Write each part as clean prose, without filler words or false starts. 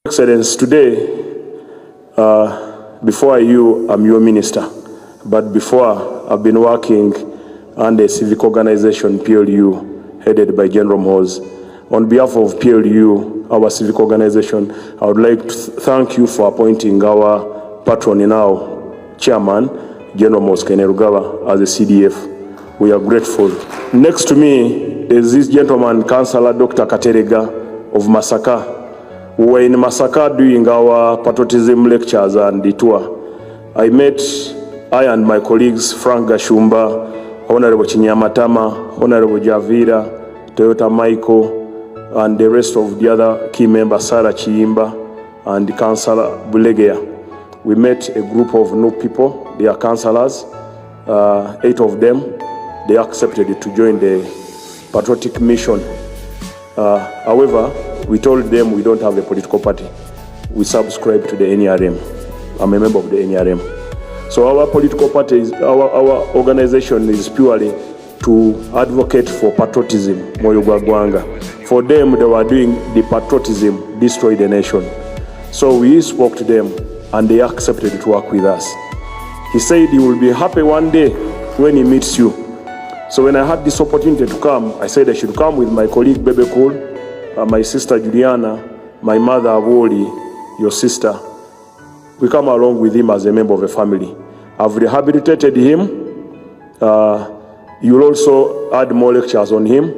Excellence, today, before you, I'm your minister, but before I've been working under a civic organization, PLU, headed by General Moz. On behalf of PLU, our civic organization, I would like to thank you for appointing our patron now, Chairman, General Moz Kainerugaba, as a CDF. We are grateful. Next to me is this gentleman, Councillor Dr. Katerega of Masaka. We were in Masaka doing our patriotism lectures and the tour. I and my colleagues, Frank Gashumba, Honorable Chinyamatama, Honorable Javira, Toyota Michael, and the rest of the other key members, Sarah Chiimba, and Councillor Bulegea. We met a group of new people. They are councillors, 8 of them. They accepted to join the patriotic mission. However, we told them we don't have a political party. We subscribe to the NRM. I'm a member of the NRM. So our political party is, our organization is purely to advocate for patriotism, Moyogwa Gwanga. For them, they were doing the patriotism, destroy the nation. So we spoke to them and they accepted to work with us. He said he will be happy one day when he meets you. So when I had this opportunity to come, I said I should come with my colleague Bebe Cool, my sister Juliana, my mother Avoli, your sister. We come along with him as a member of a family. I've rehabilitated him. You'll also add more lectures on him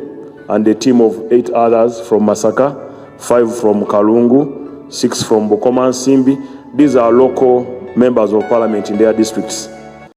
and a team of 8 others from Masaka, 5 from Kalungu, 6 from Bokoma and Simbi. These are local members of parliament in their districts.